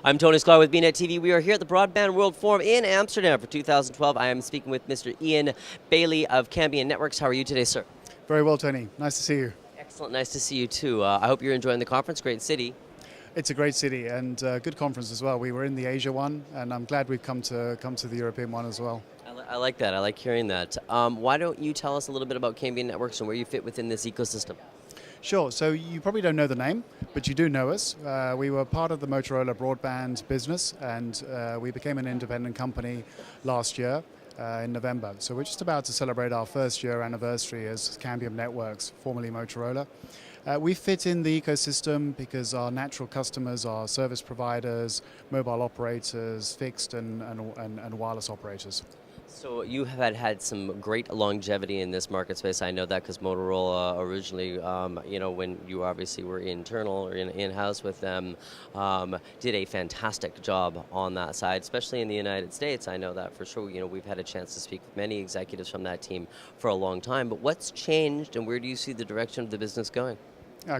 I'm Tony Sklar with bnetTV. We are here at the Broadband World Forum in Amsterdam for 2012. I am speaking with Mr. Ian Bailey of Cambium Networks. How are you today, sir? Very well, Tony. Nice to see you. Excellent. Nice to see you, too. I hope you're enjoying the conference. Great city. It's a great city and good conference as well. We were in the Asia one, and I'm glad we've come to the European one as well. I like that. I like hearing that. Why don't you tell us a little bit about Cambium Networks and where you fit within this ecosystem? Sure. So you probably don't know the name, but you do know us. We were part of the Motorola broadband business, and we became an independent company last year in November. So we're just about to celebrate our first year anniversary as Cambium Networks, formerly Motorola. We fit in the ecosystem because our natural customers are service providers, mobile operators, fixed and wireless operators. So you have had some great longevity in this market space. I know that because Motorola originally, when you obviously were internal or in-house with them, did a fantastic job on that side, especially in the United States. I know that for sure. You know, we've had a chance to speak with many executives from that team for a long time. But what's changed, and where do you see the direction of the business going?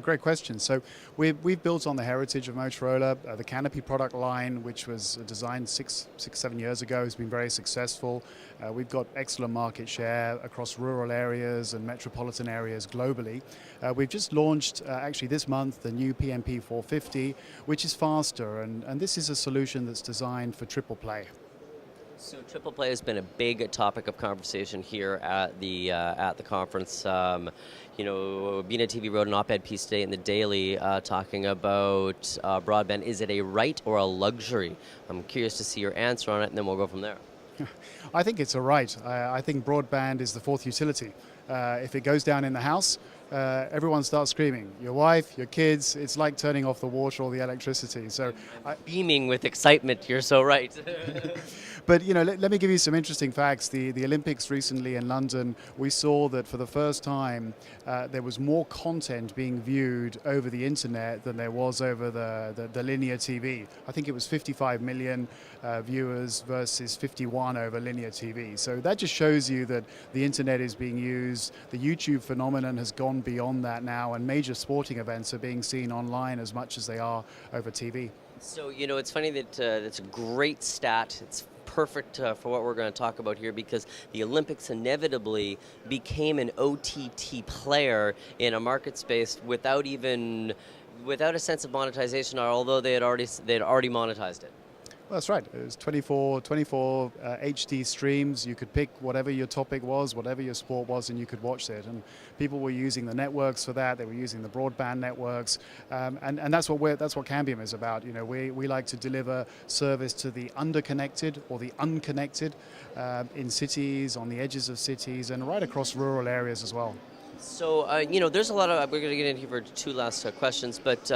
Great question. So we've built on the heritage of Motorola. The Canopy product line, which was designed 7 years ago, has been very successful. We've got excellent market share across rural areas and metropolitan areas globally. We've just launched, actually this month, the new PMP 450, which is faster, and this is a solution that's designed for triple play. So triple play has been a big topic of conversation here at the conference. bnetTV wrote an op-ed piece today in the Daily talking about broadband. Is it a right or a luxury? I'm curious to see your answer on it, and then we'll go from there. I think it's a right. I think broadband is the fourth utility. If it goes down in the house, everyone starts screaming. Your wife, your kids, it's like turning off the water or the electricity. So I'm beaming with excitement. You're so right. But let me give you some interesting facts. The Olympics recently in London, we saw that for the first time there was more content being viewed over the internet than there was over the linear TV. I think it was 55 million viewers versus 51 over linear TV. So that just shows you that the internet is being used. The YouTube phenomenon has gone beyond that now, and major sporting events are being seen online as much as they are over TV. So, it's funny that it's a great stat. It's perfect for what we're going to talk about here, because the Olympics inevitably became an OTT player in a market space without a sense of monetization, although they had already monetized it. Well, that's right. It was 24 HD streams. You could pick whatever your topic was, whatever your sport was, and you could watch it. And people were using the networks for that. They were using the broadband networks, and that's what Cambium is about. We like to deliver service to the underconnected or the unconnected in cities, on the edges of cities, and right across rural areas as well. So there's a lot of. We're going to get in here for two last questions, but.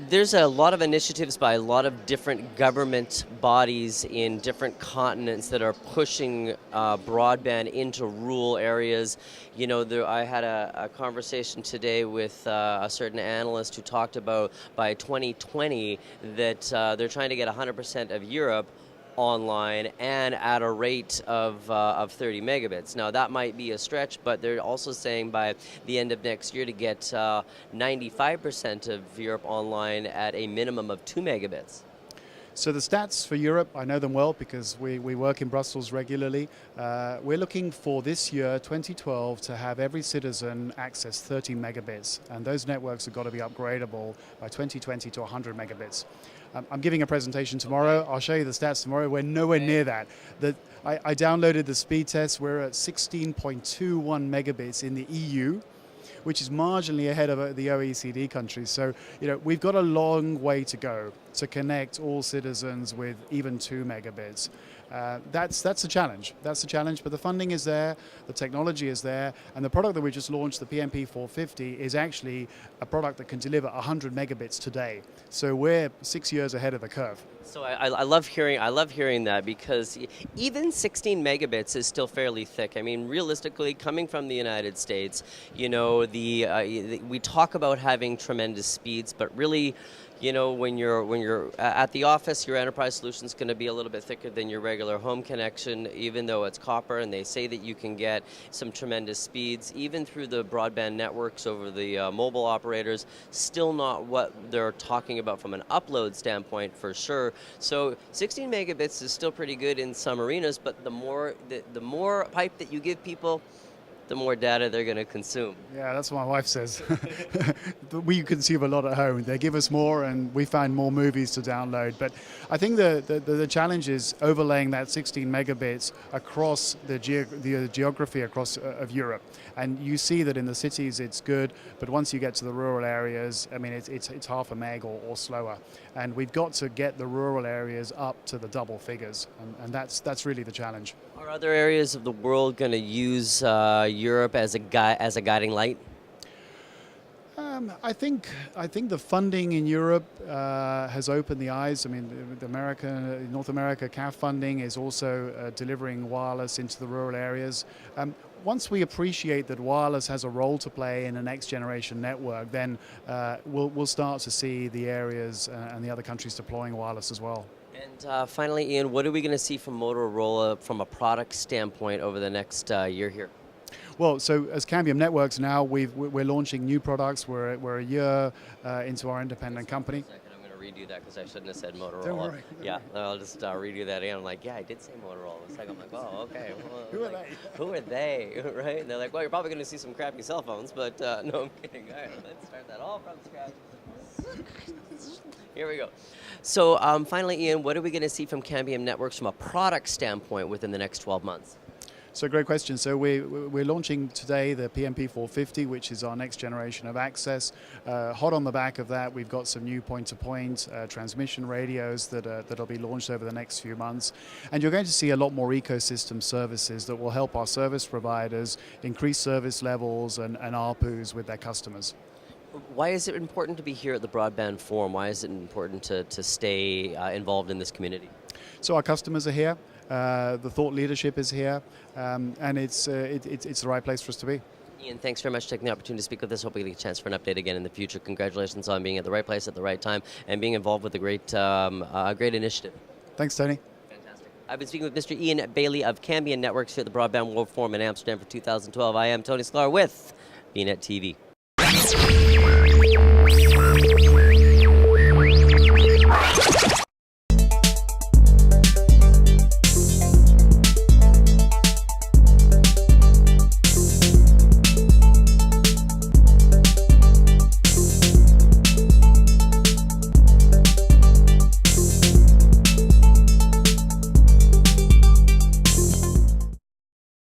There's a lot of initiatives by a lot of different government bodies in different continents that are pushing broadband into rural areas. I had a conversation today with a certain analyst who talked about by 2020 that they're trying to get 100% of Europe online and at a rate of 30 megabits. Now that might be a stretch, but they're also saying by the end of next year to get 95% of Europe online at a minimum of 2 megabits. So the stats for Europe, I know them well because we work in Brussels regularly. We're looking for this year, 2012, to have every citizen access 30 megabits, and those networks have got to be upgradable by 2020 to 100 megabits. I'm giving a presentation tomorrow. I'll show you the stats tomorrow. We're nowhere near that. I downloaded the speed test. We're at 16.21 megabits in the EU, which is marginally ahead of the OECD countries. So, we've got a long way to go to connect all citizens with even 2 megabits. That's a challenge. That's a challenge, but the funding is there, the technology is there, and the product that we just launched, the PMP 450, is actually a product that can deliver 100 megabits today. So we're 6 years ahead of the curve. So I love hearing that, because even 16 megabits is still fairly thick. I mean, realistically, coming from the United States, we talk about having tremendous speeds, but really, you know, when you're at the office, your enterprise solution is going to be a little bit thicker than your regular home connection, even though it's copper, and they say that you can get some tremendous speeds, even through the broadband networks over the mobile operators. Still not what they're talking about from an upload standpoint, for sure. So 16 megabits is still pretty good in some arenas, but the more pipe that you give people, the more data they're going to consume. Yeah, that's what my wife says. We consume a lot at home. They give us more, and we find more movies to download. But I think the challenge is overlaying that 16 megabits across the geography across of Europe. And you see that in the cities it's good, but once you get to the rural areas, I mean, it's half a meg or slower. And we've got to get the rural areas up to the double figures, and that's really the challenge. Are other areas of the world going to use Europe as a guiding light? I think the funding in Europe has opened the eyes. I mean, North America CAF funding is also delivering wireless into the rural areas. Once we appreciate that wireless has a role to play in a next generation network, then we'll start to see the areas and the other countries deploying wireless as well. And finally, Ian, what are we going to see from Motorola from a product standpoint over the next year here? Well, so as Cambium Networks now, we're launching new products. We're a year into our independent company. I'm going to redo that because I shouldn't have said Motorola. Don't worry. Yeah, I'll just redo that again. I'm like, yeah, I did say Motorola. It's like, I'm like, oh, okay. Well, Who are they? Who are they, right? And they're like, well, you're probably going to see some crappy cell phones, but no, I'm kidding. All right, let's start that all from scratch. Here we go. So finally, Ian, what are we going to see from Cambium Networks from a product standpoint within the next 12 months? So great question. So we're launching today the PMP 450, which is our next generation of access. Hot on the back of that, we've got some new point-to-point transmission radios that'll be launched over the next few months. And you're going to see a lot more ecosystem services that will help our service providers increase service levels and ARPUs with their customers. Why is it important to be here at the Broadband Forum? Why is it important to stay involved in this community? So our customers are here. The thought leadership is here, and it's the right place for us to be. Ian, thanks very much for taking the opportunity to speak with us. Hope we get a chance for an update again in the future. Congratulations on being at the right place at the right time and being involved with a great initiative. Thanks, Tony. Fantastic. I've been speaking with Mr. Ian Bailey of Cambium Networks here at the Broadband World Forum in Amsterdam for 2012. I am Tony Sklar with bnetTV.